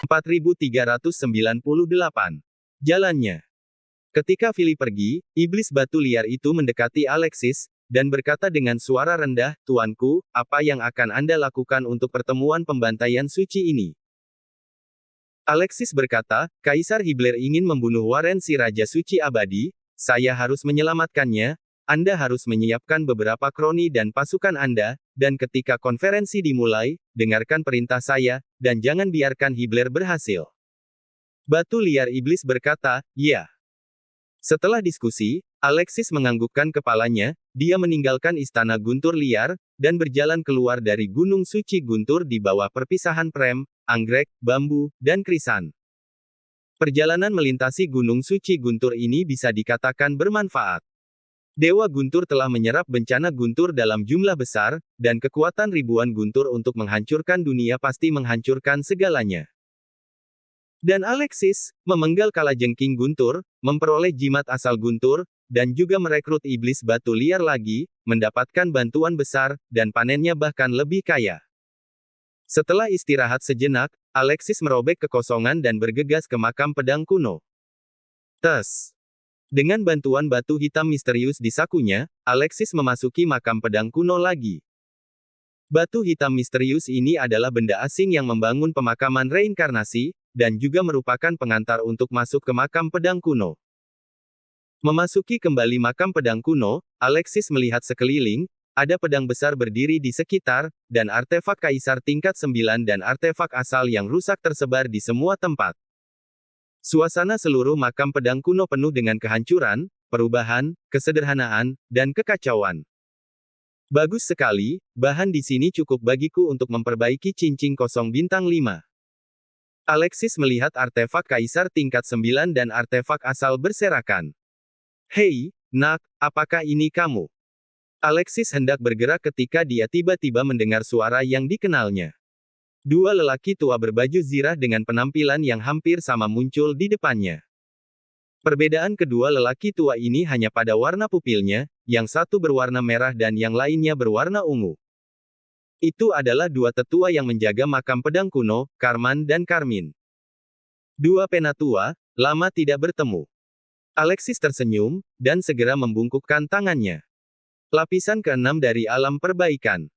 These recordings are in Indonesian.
4398. Jalannya. Ketika Philip pergi, iblis batu liar itu mendekati Alexis, dan berkata dengan suara rendah, "Tuanku, apa yang akan Anda lakukan untuk pertemuan pembantaian suci ini?" Alexis berkata, "Kaisar Hibler ingin membunuh Warren si Raja Suci Abadi, saya harus menyelamatkannya, Anda harus menyiapkan beberapa kroni dan pasukan Anda, dan ketika konferensi dimulai, dengarkan perintah saya, dan jangan biarkan Hibler berhasil." Batu liar iblis berkata, "Ya." Setelah diskusi, Alexis menganggukkan kepalanya, dia meninggalkan istana Guntur liar, dan berjalan keluar dari Gunung Suci Guntur di bawah perpisahan Prem, anggrek, bambu, dan krisan. Perjalanan melintasi Gunung Suci Guntur ini bisa dikatakan bermanfaat. Dewa Guntur telah menyerap bencana Guntur dalam jumlah besar, dan kekuatan ribuan Guntur untuk menghancurkan dunia pasti menghancurkan segalanya. Dan Alexis, memenggal kalajengking Guntur, memperoleh jimat asal Guntur, dan juga merekrut iblis batu liar lagi, mendapatkan bantuan besar, dan panennya bahkan lebih kaya. Setelah istirahat sejenak, Alexis merobek kekosongan dan bergegas ke makam pedang kuno. Tes. Dengan bantuan batu hitam misterius di sakunya, Alexis memasuki makam pedang kuno lagi. Batu hitam misterius ini adalah benda asing yang membangun pemakaman reinkarnasi, dan juga merupakan pengantar untuk masuk ke makam pedang kuno. Memasuki kembali makam pedang kuno, Alexis melihat sekeliling, ada pedang besar berdiri di sekitar, dan artefak kaisar tingkat 9 dan artefak asal yang rusak tersebar di semua tempat. Suasana seluruh makam pedang kuno penuh dengan kehancuran, perubahan, kesederhanaan, dan kekacauan. Bagus sekali, bahan di sini cukup bagiku untuk memperbaiki cincin kosong bintang 5. Alexis melihat artefak kaisar tingkat 9 dan artefak asal berserakan. "Hei, nak, apakah ini kamu?" Alexis hendak bergerak ketika dia tiba-tiba mendengar suara yang dikenalnya. Dua lelaki tua berbaju zirah dengan penampilan yang hampir sama muncul di depannya. Perbedaan kedua lelaki tua ini hanya pada warna pupilnya, yang satu berwarna merah dan yang lainnya berwarna ungu. Itu adalah dua tetua yang menjaga makam pedang kuno, Karman dan Karmin. Dua penatua, lama tidak bertemu. Alexis tersenyum, dan segera membungkukkan tangannya. Lapisan ke-6 dari alam perbaikan.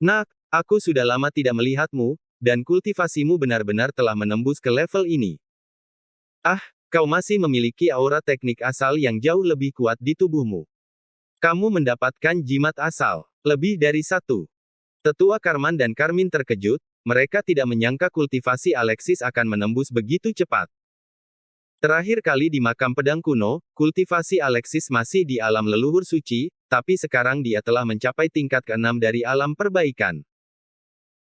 "Nak, aku sudah lama tidak melihatmu, dan kultivasimu benar-benar telah menembus ke level ini. Ah, kau masih memiliki aura teknik asal yang jauh lebih kuat di tubuhmu. Kamu mendapatkan jimat asal. Lebih dari satu." Tetua Karman dan Karmin terkejut, mereka tidak menyangka kultivasi Alexis akan menembus begitu cepat. Terakhir kali di makam pedang kuno, kultivasi Alexis masih di alam leluhur suci, tapi sekarang dia telah mencapai tingkat ke-6 dari alam perbaikan.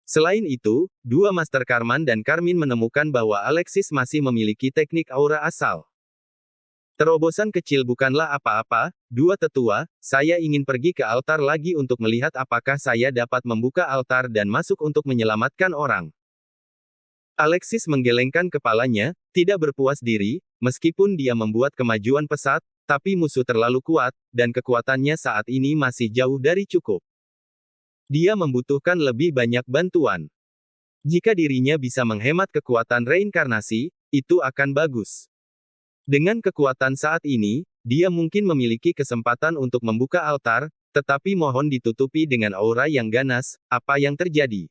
Selain itu, dua Master Karman dan Karmin menemukan bahwa Alexis masih memiliki teknik aura asal. Terobosan kecil bukanlah apa-apa, dua tetua, saya ingin pergi ke altar lagi untuk melihat apakah saya dapat membuka altar dan masuk untuk menyelamatkan orang. Alexis menggelengkan kepalanya, tidak berpuas diri, meskipun dia membuat kemajuan pesat, tapi musuh terlalu kuat, dan kekuatannya saat ini masih jauh dari cukup. Dia membutuhkan lebih banyak bantuan. Jika dirinya bisa menghemat kekuatan reinkarnasi, itu akan bagus. Dengan kekuatan saat ini, dia mungkin memiliki kesempatan untuk membuka altar, tetapi mohon ditutupi dengan aura yang ganas. Apa yang terjadi?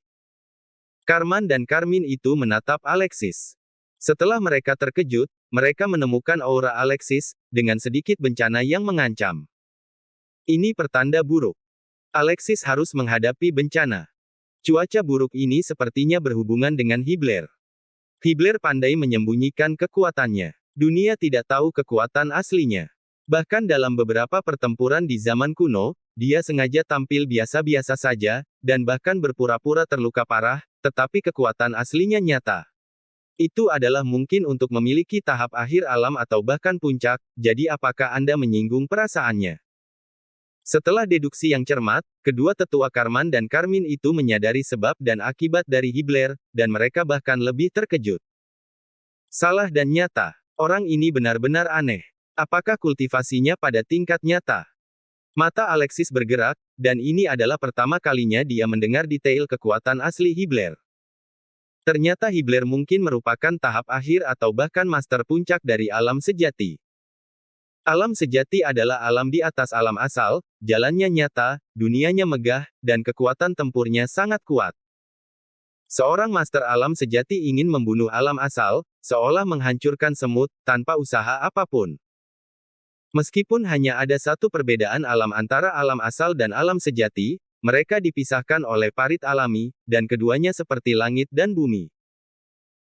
Karman dan Karmin itu menatap Alexis. Setelah mereka terkejut, mereka menemukan aura Alexis, dengan sedikit bencana yang mengancam. Ini pertanda buruk. Alexis harus menghadapi bencana. Cuaca buruk ini sepertinya berhubungan dengan Hibler. Hibler pandai menyembunyikan kekuatannya. Dunia tidak tahu kekuatan aslinya. Bahkan dalam beberapa pertempuran di zaman kuno, dia sengaja tampil biasa-biasa saja, dan bahkan berpura-pura terluka parah, tetapi kekuatan aslinya nyata. Itu adalah mungkin untuk memiliki tahap akhir alam atau bahkan puncak, jadi apakah Anda menyinggung perasaannya? Setelah deduksi yang cermat, kedua tetua Karman dan Karmin itu menyadari sebab dan akibat dari Hibler, dan mereka bahkan lebih terkejut. Salah dan nyata. Orang ini benar-benar aneh. Apakah kultivasinya pada tingkat nyata? Mata Alexis bergerak, dan ini adalah pertama kalinya dia mendengar detail kekuatan asli Hibler. Ternyata Hibler mungkin merupakan tahap akhir atau bahkan master puncak dari alam sejati. Alam sejati adalah alam di atas alam asal, jalannya nyata, dunianya megah, dan kekuatan tempurnya sangat kuat. Seorang master alam sejati ingin membunuh alam asal, seolah menghancurkan semut, tanpa usaha apapun. Meskipun hanya ada satu perbedaan alam antara alam asal dan alam sejati, mereka dipisahkan oleh parit alami, dan keduanya seperti langit dan bumi.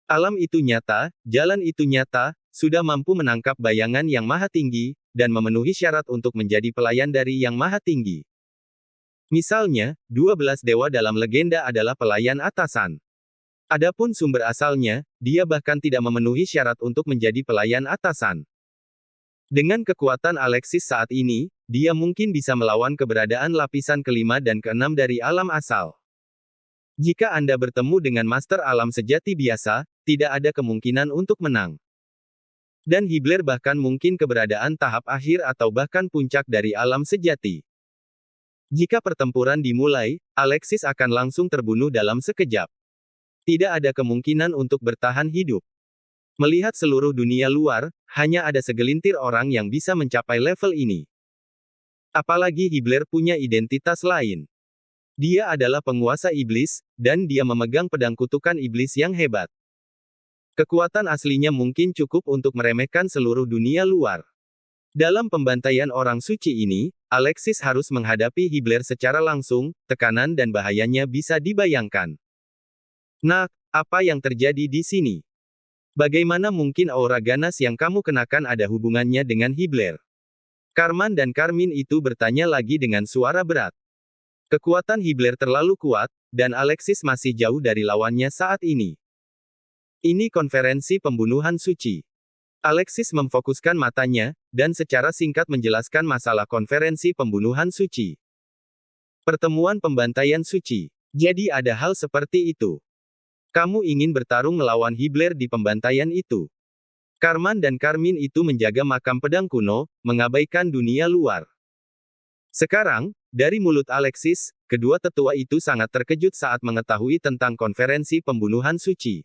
Alam itu nyata, jalan itu nyata, sudah mampu menangkap bayangan yang maha tinggi, dan memenuhi syarat untuk menjadi pelayan dari yang maha tinggi. Misalnya, 12 dewa dalam legenda adalah pelayan atasan. Adapun sumber asalnya, dia bahkan tidak memenuhi syarat untuk menjadi pelayan atasan. Dengan kekuatan Alexis saat ini, dia mungkin bisa melawan keberadaan lapisan kelima dan keenam dari alam asal. Jika Anda bertemu dengan master alam sejati biasa, tidak ada kemungkinan untuk menang. Dan Hibler bahkan mungkin keberadaan tahap akhir atau bahkan puncak dari alam sejati. Jika pertempuran dimulai, Alexis akan langsung terbunuh dalam sekejap. Tidak ada kemungkinan untuk bertahan hidup. Melihat seluruh dunia luar, hanya ada segelintir orang yang bisa mencapai level ini. Apalagi Hibler punya identitas lain. Dia adalah penguasa iblis, dan dia memegang pedang kutukan iblis yang hebat. Kekuatan aslinya mungkin cukup untuk meremehkan seluruh dunia luar. Dalam pembantaian orang suci ini, Alexis harus menghadapi Hibler secara langsung, tekanan dan bahayanya bisa dibayangkan. Nah, apa yang terjadi di sini? Bagaimana mungkin aura ganas yang kamu kenakan ada hubungannya dengan Hibler? Karman dan Karmin itu bertanya lagi dengan suara berat. Kekuatan Hibler terlalu kuat, dan Alexis masih jauh dari lawannya saat ini. Ini konferensi pembunuhan suci. Alexis memfokuskan matanya, dan secara singkat menjelaskan masalah konferensi pembunuhan suci. Pertemuan pembantaian suci. Jadi ada hal seperti itu. Kamu ingin bertarung melawan Hibler di pembantaian itu. Karman dan Karmin itu menjaga makam pedang kuno, mengabaikan dunia luar. Sekarang, dari mulut Alexis, kedua tetua itu sangat terkejut saat mengetahui tentang konferensi pembunuhan suci.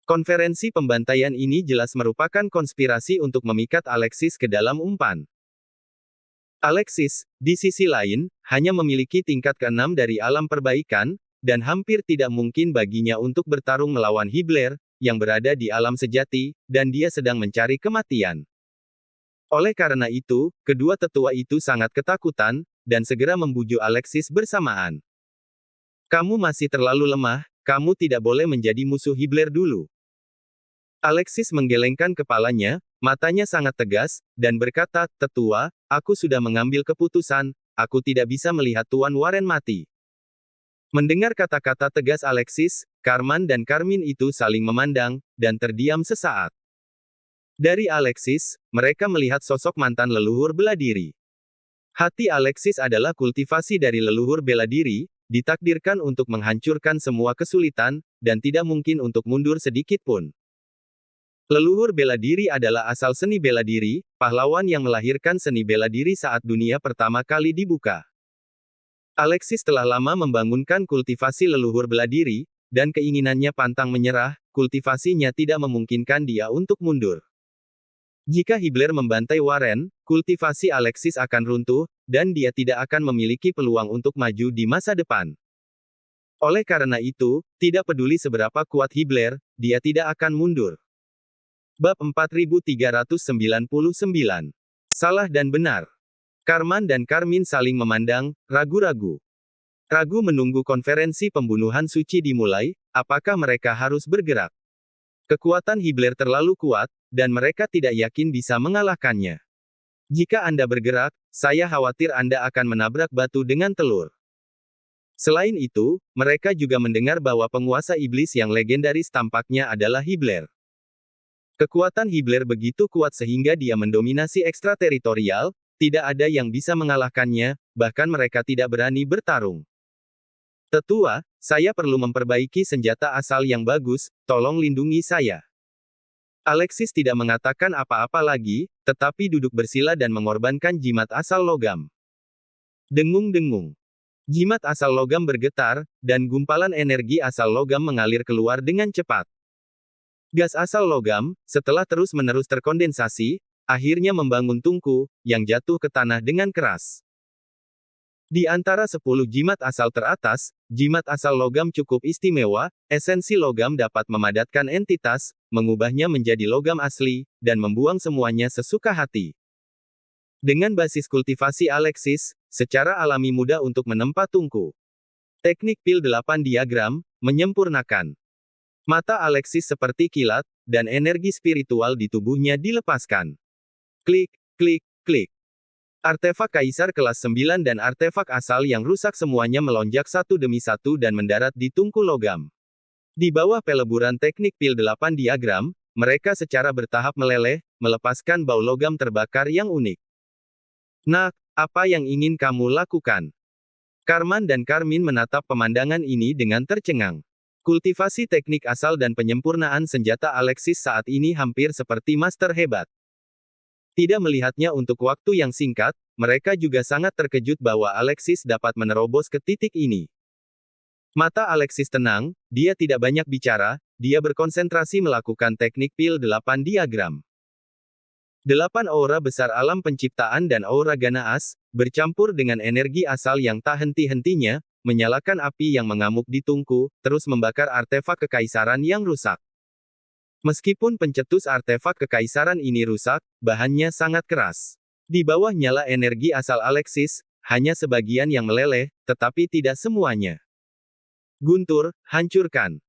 Konferensi pembantaian ini jelas merupakan konspirasi untuk memikat Alexis ke dalam umpan. Alexis, di sisi lain, hanya memiliki tingkat ke-6 dari alam perbaikan, dan hampir tidak mungkin baginya untuk bertarung melawan Hibler, yang berada di alam sejati, dan dia sedang mencari kematian. Oleh karena itu, kedua tetua itu sangat ketakutan, dan segera membujuk Alexis bersamaan. Kamu masih terlalu lemah, kamu tidak boleh menjadi musuh Hibler dulu. Alexis menggelengkan kepalanya, matanya sangat tegas, dan berkata, "Tetua, aku sudah mengambil keputusan, aku tidak bisa melihat Tuan Warren mati." Mendengar kata-kata tegas Alexis, Karman dan Karmin itu saling memandang, dan terdiam sesaat. Dari Alexis, mereka melihat sosok mantan leluhur bela diri. Hati Alexis adalah kultivasi dari leluhur bela diri, ditakdirkan untuk menghancurkan semua kesulitan, dan tidak mungkin untuk mundur sedikit pun. Leluhur bela diri adalah asal seni bela diri, pahlawan yang melahirkan seni bela diri saat dunia pertama kali dibuka. Alexis telah lama membangunkan kultivasi leluhur bela diri, dan keinginannya pantang menyerah, kultivasinya tidak memungkinkan dia untuk mundur. Jika Hibler membantai Warren, kultivasi Alexis akan runtuh, dan dia tidak akan memiliki peluang untuk maju di masa depan. Oleh karena itu, tidak peduli seberapa kuat Hibler, dia tidak akan mundur. Bab 4399. Salah dan benar. Karman dan Karmin saling memandang, ragu-ragu. Ragu menunggu konferensi pembunuhan suci dimulai, apakah mereka harus bergerak. Kekuatan Hibler terlalu kuat, dan mereka tidak yakin bisa mengalahkannya. Jika Anda bergerak, saya khawatir Anda akan menabrak batu dengan telur. Selain itu, mereka juga mendengar bahwa penguasa iblis yang legendaris tampaknya adalah Hibler. Kekuatan Hibler begitu kuat sehingga dia mendominasi ekstrateritorial, tidak ada yang bisa mengalahkannya, bahkan mereka tidak berani bertarung. Tetua, saya perlu memperbaiki senjata asal yang bagus, tolong lindungi saya. Alexis tidak mengatakan apa-apa lagi, tetapi duduk bersila dan mengorbankan jimat asal logam. Dengung-dengung. Jimat asal logam bergetar, dan gumpalan energi asal logam mengalir keluar dengan cepat. Gas asal logam, setelah terus-menerus terkondensasi, akhirnya membangun tungku, yang jatuh ke tanah dengan keras. Di antara 10 jimat asal teratas, jimat asal logam cukup istimewa, esensi logam dapat memadatkan entitas, mengubahnya menjadi logam asli, dan membuang semuanya sesuka hati. Dengan basis kultivasi Alexis, secara alami mudah untuk menempa tungku. Teknik pil 8 diagram, menyempurnakan. Mata Alexis seperti kilat, dan energi spiritual di tubuhnya dilepaskan. Klik, klik, klik. Artefak Kaisar kelas 9 dan artefak asal yang rusak semuanya melonjak satu demi satu dan mendarat di tungku logam. Di bawah peleburan teknik pil 8 diagram, mereka secara bertahap meleleh, melepaskan bau logam terbakar yang unik. Nak, apa yang ingin kamu lakukan? Karman dan Karmin menatap pemandangan ini dengan tercengang. Kultivasi teknik asal dan penyempurnaan senjata Alexis saat ini hampir seperti master hebat. Tidak melihatnya untuk waktu yang singkat, mereka juga sangat terkejut bahwa Alexis dapat menerobos ke titik ini. Mata Alexis tenang, dia tidak banyak bicara, dia berkonsentrasi melakukan teknik pil 8 diagram. 8 aura besar alam penciptaan dan aura Ganaas, bercampur dengan energi asal yang tak henti-hentinya, menyalakan api yang mengamuk di tungku, terus membakar artefak kekaisaran yang rusak. Meskipun pencetus artefak kekaisaran ini rusak, bahannya sangat keras. Di bawah nyala energi asal Alexis, hanya sebagian yang meleleh, tetapi tidak semuanya. Guntur, hancurkan.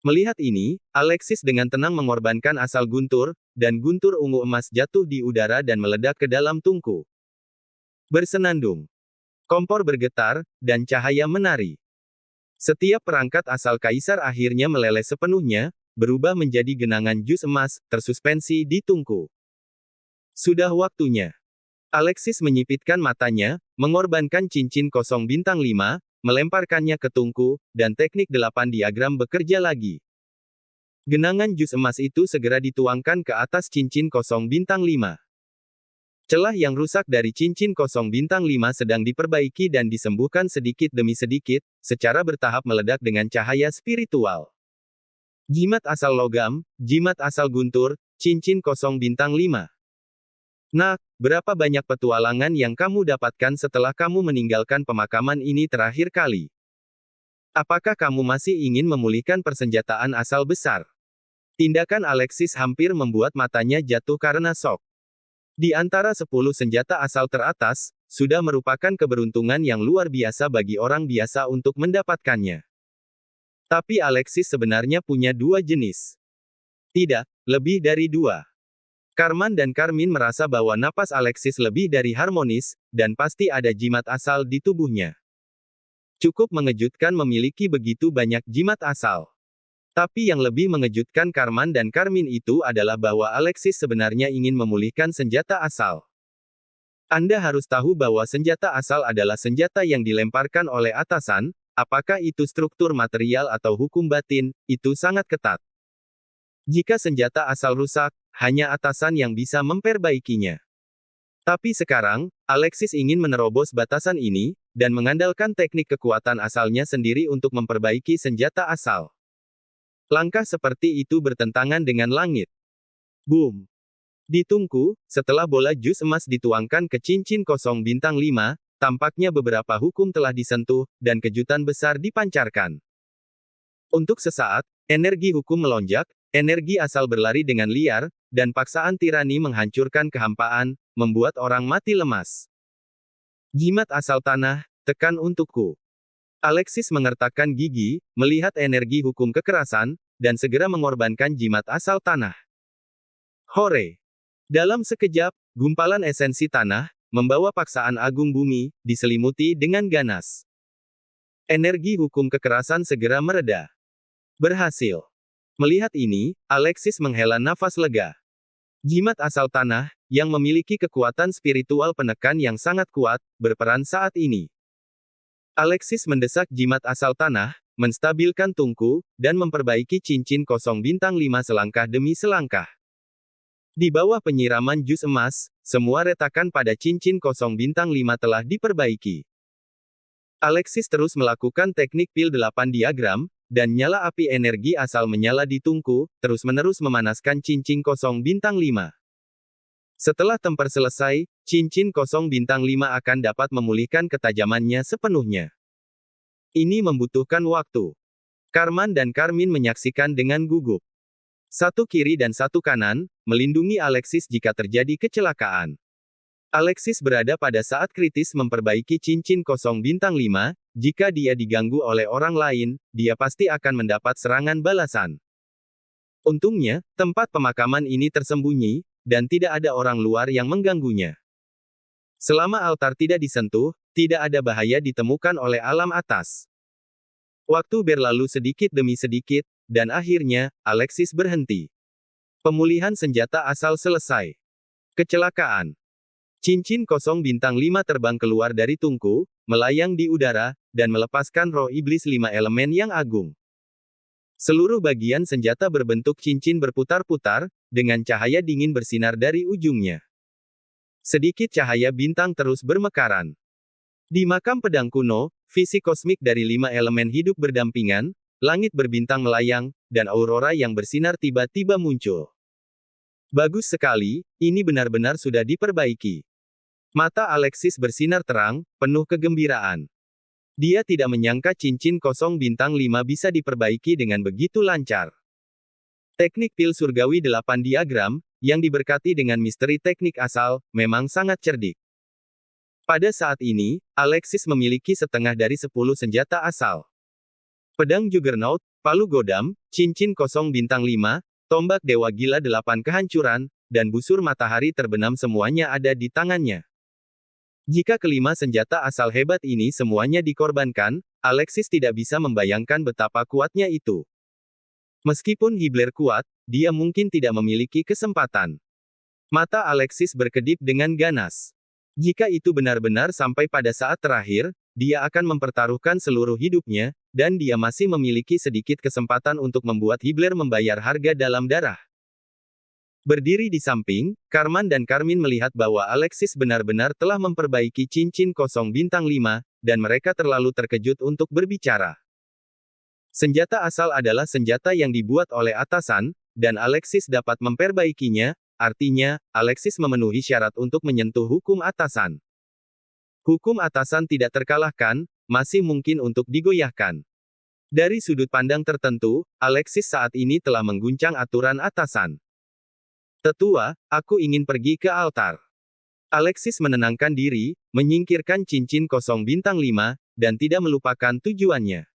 Melihat ini, Alexis dengan tenang mengorbankan asal guntur, dan guntur ungu emas jatuh di udara dan meledak ke dalam tungku. Bersenandung. Kompor bergetar, dan cahaya menari. Setiap perangkat asal kaisar akhirnya meleleh sepenuhnya, berubah menjadi genangan jus emas, tersuspensi di tungku. Sudah waktunya. Alexis menyipitkan matanya, mengorbankan cincin kosong bintang 5, melemparkannya ke tungku, dan teknik 8 diagram bekerja lagi. Genangan jus emas itu segera dituangkan ke atas cincin kosong bintang 5. Celah yang rusak dari cincin kosong bintang 5 sedang diperbaiki dan disembuhkan sedikit demi sedikit, secara bertahap meledak dengan cahaya spiritual. Jimat asal logam, jimat asal guntur, cincin kosong bintang 5. Nak, berapa banyak petualangan yang kamu dapatkan setelah kamu meninggalkan pemakaman ini terakhir kali? Apakah kamu masih ingin memulihkan persenjataan asal besar? Tindakan Alexis hampir membuat matanya jatuh karena shock. Di antara 10 senjata asal teratas, sudah merupakan keberuntungan yang luar biasa bagi orang biasa untuk mendapatkannya. Tapi Alexis sebenarnya punya 2 jenis. Tidak, lebih dari 2. Karman dan Karmin merasa bahwa napas Alexis lebih dari harmonis, dan pasti ada jimat asal di tubuhnya. Cukup mengejutkan memiliki begitu banyak jimat asal. Tapi yang lebih mengejutkan Karman dan Karmin itu adalah bahwa Alexis sebenarnya ingin memulihkan senjata asal. Anda harus tahu bahwa senjata asal adalah senjata yang dilemparkan oleh atasan, apakah itu struktur material atau hukum batin, itu sangat ketat. Jika senjata asal rusak, hanya atasan yang bisa memperbaikinya. Tapi sekarang, Alexis ingin menerobos batasan ini, dan mengandalkan teknik kekuatan asalnya sendiri untuk memperbaiki senjata asal. Langkah seperti itu bertentangan dengan langit. Boom! Di tungku, setelah bola jus emas dituangkan ke cincin kosong bintang 5, tampaknya beberapa hukum telah disentuh, dan kejutan besar dipancarkan. Untuk sesaat, energi hukum melonjak, energi asal berlari dengan liar, dan paksaan tirani menghancurkan kehampaan, membuat orang mati lemas. Jimat asal tanah, tekan untukku. Alexis mengertakkan gigi, melihat energi hukum kekerasan, dan segera mengorbankan jimat asal tanah. Hore! Dalam sekejap, gumpalan esensi tanah, membawa paksaan agung bumi, diselimuti dengan ganas. Energi hukum kekerasan segera mereda. Berhasil. Melihat ini, Alexis menghela nafas lega. Jimat asal tanah, yang memiliki kekuatan spiritual penekan yang sangat kuat, berperan saat ini. Alexis mendesak jimat asal tanah, menstabilkan tungku, dan memperbaiki cincin kosong bintang 5 selangkah demi selangkah. Di bawah penyiraman jus emas, semua retakan pada cincin kosong bintang 5 telah diperbaiki. Alexis terus melakukan teknik pil 8 diagram, dan nyala api energi asal menyala di tungku, terus-menerus memanaskan cincin kosong bintang 5. Setelah temper selesai, cincin kosong bintang 5 akan dapat memulihkan ketajamannya sepenuhnya. Ini membutuhkan waktu. Carman dan Carmine menyaksikan dengan gugup. Satu kiri dan satu kanan, melindungi Alexis jika terjadi kecelakaan. Alexis berada pada saat kritis memperbaiki cincin kosong bintang 5, jika dia diganggu oleh orang lain, dia pasti akan mendapat serangan balasan. Untungnya, tempat pemakaman ini tersembunyi, dan tidak ada orang luar yang mengganggunya. Selama altar tidak disentuh, tidak ada bahaya ditemukan oleh alam atas. Waktu berlalu sedikit demi sedikit, dan akhirnya, Alexis berhenti. Pemulihan senjata asal selesai. Kecelakaan. Cincin kosong bintang 5 terbang keluar dari tungku, melayang di udara, dan melepaskan roh iblis 5 elemen yang agung. Seluruh bagian senjata berbentuk cincin berputar-putar, dengan cahaya dingin bersinar dari ujungnya. Sedikit cahaya bintang terus bermekaran. Di makam pedang kuno, visi kosmik dari 5 elemen hidup berdampingan, langit berbintang melayang, dan aurora yang bersinar tiba-tiba muncul. Bagus sekali, ini benar-benar sudah diperbaiki. Mata Alexis bersinar terang, penuh kegembiraan. Dia tidak menyangka cincin kosong bintang 5 bisa diperbaiki dengan begitu lancar. Teknik pil surgawi 8 diagram, yang diberkati dengan misteri teknik asal, memang sangat cerdik. Pada saat ini, Alexis memiliki setengah dari 10 senjata asal. Pedang Juggernaut, palu godam, cincin kosong bintang 5, tombak dewa gila 8 kehancuran, dan busur matahari terbenam semuanya ada di tangannya. Jika kelima senjata asal hebat ini semuanya dikorbankan, Alexis tidak bisa membayangkan betapa kuatnya itu. Meskipun Hibler kuat, dia mungkin tidak memiliki kesempatan. Mata Alexis berkedip dengan ganas. Jika itu benar-benar sampai pada saat terakhir, dia akan mempertaruhkan seluruh hidupnya, dan dia masih memiliki sedikit kesempatan untuk membuat Hibler membayar harga dalam darah. Berdiri di samping, Carman dan Carmine melihat bahwa Alexis benar-benar telah memperbaiki cincin kosong bintang 5, dan mereka terlalu terkejut untuk berbicara. Senjata asal adalah senjata yang dibuat oleh atasan, dan Alexis dapat memperbaikinya, artinya, Alexis memenuhi syarat untuk menyentuh hukum atasan. Hukum atasan tidak terkalahkan, masih mungkin untuk digoyahkan. Dari sudut pandang tertentu, Alexis saat ini telah mengguncang aturan atasan. Tetua, aku ingin pergi ke altar. Alexis menenangkan diri, menyingkirkan cincin kosong bintang 5, dan tidak melupakan tujuannya.